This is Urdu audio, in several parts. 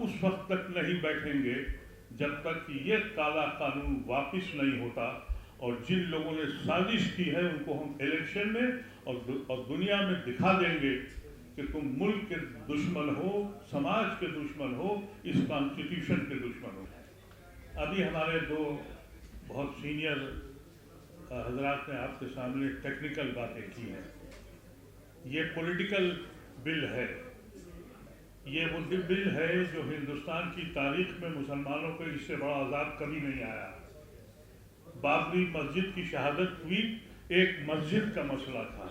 اس وقت تک نہیں بیٹھیں گے جب تک کہ یہ کالا قانون واپس نہیں ہوتا، اور جن لوگوں نے سازش کی ہے ان کو ہم الیکشن میں اور دنیا میں دکھا دیں گے کہ تم ملک کے دشمن ہو، سماج کے دشمن ہو، اس کانسٹیٹیوشن کے دشمن ہو۔ ابھی ہمارے دو بہت سینئر حضرات نے آپ کے سامنے ٹیکنیکل باتیں کی ہیں۔ یہ پولیٹیکل بل ہے، یہ وہ بل ہے جو ہندوستان کی تاریخ میں مسلمانوں کو اس سے بڑا عذاب کبھی نہیں آیا۔ بابری مسجد کی شہادت ہوئی، ایک مسجد کا مسئلہ تھا۔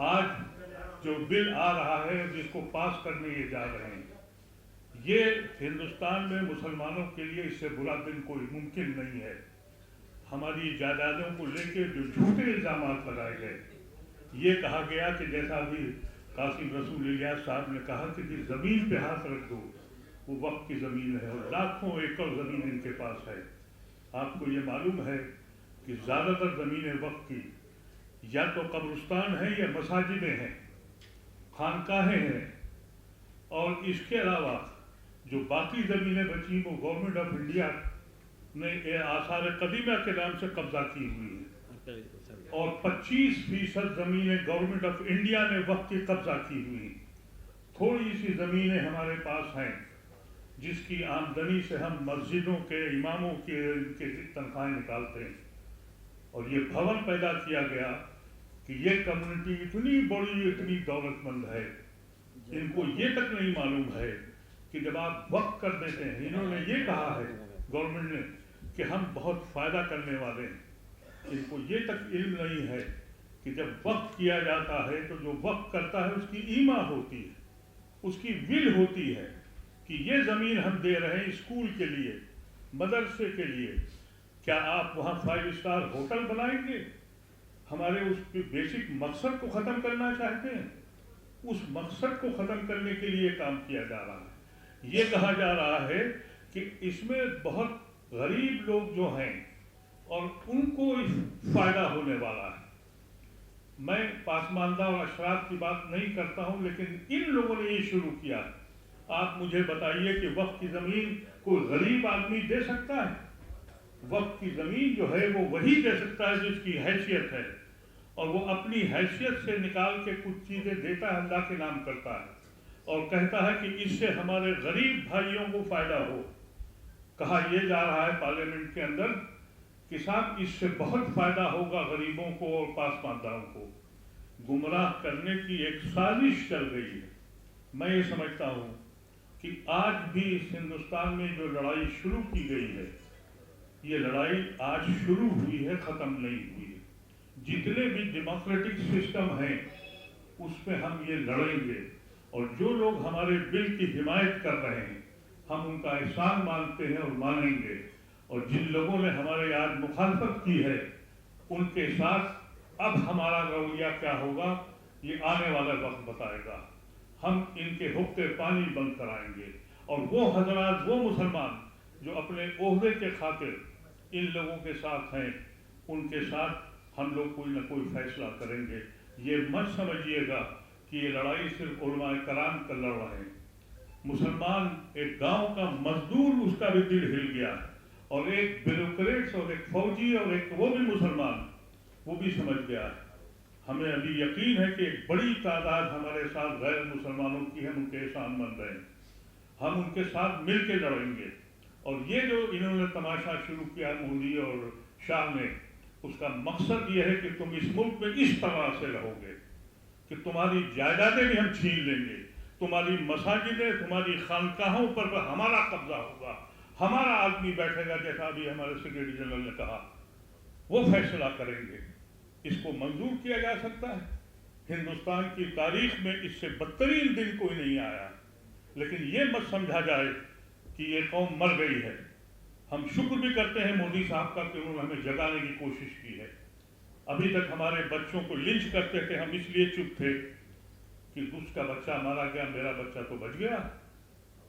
آج جو بل آ رہا ہے جس کو پاس کرنے یہ جا رہے ہیں، یہ ہندوستان میں مسلمانوں کے لیے اس سے برا دن کوئی ممکن نہیں ہے۔ ہماری جائیدادوں کو لے کے جو جھوٹے الزامات لگائے گئے، یہ کہا گیا کہ جیسا ابھی قاسم رسول الیاس صاحب نے کہا کہ جس زمین پہ ہاتھ رکھ دو وہ وقف کی زمین ہے، اور لاکھوں ایکڑ زمین ان کے پاس ہے۔ آپ کو یہ معلوم ہے کہ زیادہ تر زمینیں وقف کی یا تو قبرستان ہیں یا مساجدیں ہیں، خانقاہیں ہیں، اور اس کے علاوہ جو باقی زمینیں بچی وہ گورنمنٹ آف انڈیا نے آثار قدیمہ کے نام سے قبضہ کی ہوئی ہیں، اور 25% زمینیں گورنمنٹ آف انڈیا نے وقت کی قبضہ کی ہوئی ہیں۔ تھوڑی سی زمینیں ہمارے پاس ہیں جس کی آمدنی سے ہم مسجدوں کے اماموں کے تنخواہیں نکالتے ہیں، اور یہ بھون پیدا کیا گیا کہ یہ کمیونٹی اتنی بڑی، اتنی دولت مند ہے، ان کو یہ تک نہیں معلوم ہے کہ جب آپ وقف کر دیتے ہیں، انہوں نے یہ کہا ہے گورنمنٹ نے کہ ہم بہت فائدہ کرنے والے ہیں، ان کو یہ تک علم نہیں ہے کہ جب وقف کیا جاتا ہے تو جو وقف کرتا ہے اس کی ایما ہوتی ہے، اس کی ول ہوتی ہے کہ یہ زمین ہم دے رہے ہیں اسکول کے لیے، مدرسے کے لیے، کیا آپ وہاں 5 اسٹار ہوٹل بنائیں گے؟ ہمارے اس بیسک مقصد کو ختم کرنا چاہتے ہیں؟ اس مقصد کو ختم کرنے کے لیے کام کیا جا رہا ہے۔ یہ کہا جا رہا ہے کہ اس میں بہت غریب لوگ جو ہیں اور ان کو فائدہ ہونے والا ہے۔ میں پاسماندہ اور اشراف کی بات نہیں کرتا ہوں، لیکن ان لوگوں نے یہ شروع کیا۔ آپ مجھے بتائیے کہ وقف کی زمین کوئی غریب آدمی دے سکتا ہے؟ وقف کی زمین جو ہے وہ وہی دے سکتا ہے جس کی حیثیت ہے، اور وہ اپنی حیثیت سے نکال کے کچھ چیزیں دیتا ہے، اللہ کے نام کرتا ہے، اور کہتا ہے کہ اس سے ہمارے غریب بھائیوں کو فائدہ ہو۔ کہا یہ جا رہا ہے پارلیمنٹ کے اندر کہ صاحب اس سے بہت فائدہ ہوگا غریبوں کو اور پاسماندہوں کو۔ گمراہ کرنے کی ایک سازش چل رہی ہے۔ میں یہ سمجھتا ہوں کہ آج بھی اس ہندوستان میں جو لڑائی شروع کی گئی ہے، یہ لڑائی آج شروع ہوئی ہے، ختم نہیں ہوئی ہے۔ جتنے بھی ڈیموکریٹک سسٹم ہیں اس پہ ہم یہ لڑیں گے، اور جو لوگ ہمارے بل کی حمایت کر رہے ہیں ہم ان کا احسان مانتے ہیں اور مانیں گے، اور جن لوگوں نے ہمارے آج مخالفت کی ہے ان کے ساتھ اب ہمارا رویہ کیا ہوگا یہ آنے والا وقت بتائے گا۔ ہم ان کے حقے پانی بند کرائیں گے، اور وہ حضرات، وہ مسلمان جو اپنے عہدے کے خاطر ان لوگوں کے ساتھ ہیں، ان کے ساتھ ہم لوگ کوئی نہ کوئی فیصلہ کریں گے۔ یہ مت سمجھیے گا کہ یہ لڑائی صرف علماء کرام کا لڑ رہے ہیں۔ مسلمان ایک گاؤں کا مزدور، اس کا بھی دل ہل گیا ہے، اور ایک بیوروکریٹس اور ایک فوجی اور ایک وہ بھی مسلمان، وہ بھی سمجھ گیا ہے۔ ہمیں ابھی یقین ہے کہ ایک بڑی تعداد ہمارے ساتھ غیر مسلمانوں کی ہم ان کے احسان مند ہیں، ہم ان کے ساتھ مل کے لڑیں گے۔ اور یہ جو انہوں نے تماشا شروع کیا مودی اور شاہ نے، اس کا مقصد یہ ہے کہ تم اس ملک میں اس طرح سے رہو گے کہ تمہاری جائیدادیں بھی ہم چھین لیں گے، تمہاری مساجدیں، تمہاری خانقاہوں پر ہمارا قبضہ ہوگا، ہمارا آدمی بیٹھے گا، جیسا ابھی ہمارے سیکرٹری جنرل نے کہا، وہ فیصلہ کریں گے۔ اس کو منظور کیا جا سکتا ہے؟ ہندوستان کی تاریخ میں اس سے بدترین دن کوئی نہیں آیا، لیکن یہ مت سمجھا جائے کہ یہ قوم مر گئی ہے۔ ہم شکر بھی کرتے ہیں مودی صاحب کا کہ انہوں نے ہمیں جگانے کی کوشش کی ہے۔ ابھی تک ہمارے بچوں کو لنچ کرتے تھے، ہم اس لیے چپ تھے کہ اس کا بچہ مارا گیا، میرا بچہ تو بچ گیا۔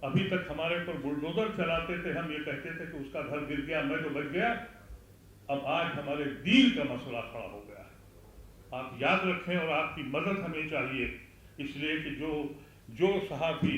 ابھی تک ہمارے پر بلڈوزر چلاتے تھے، ہم یہ کہتے تھے کہ اس کا گھر گر گیا، میں تو بچ گیا۔ اب آج ہمارے دین کا مسئلہ کھڑا ہو گیا ہے۔ آپ یاد رکھیں، اور آپ کی مدد ہمیں چاہیے، اس لیے کہ جو صحافی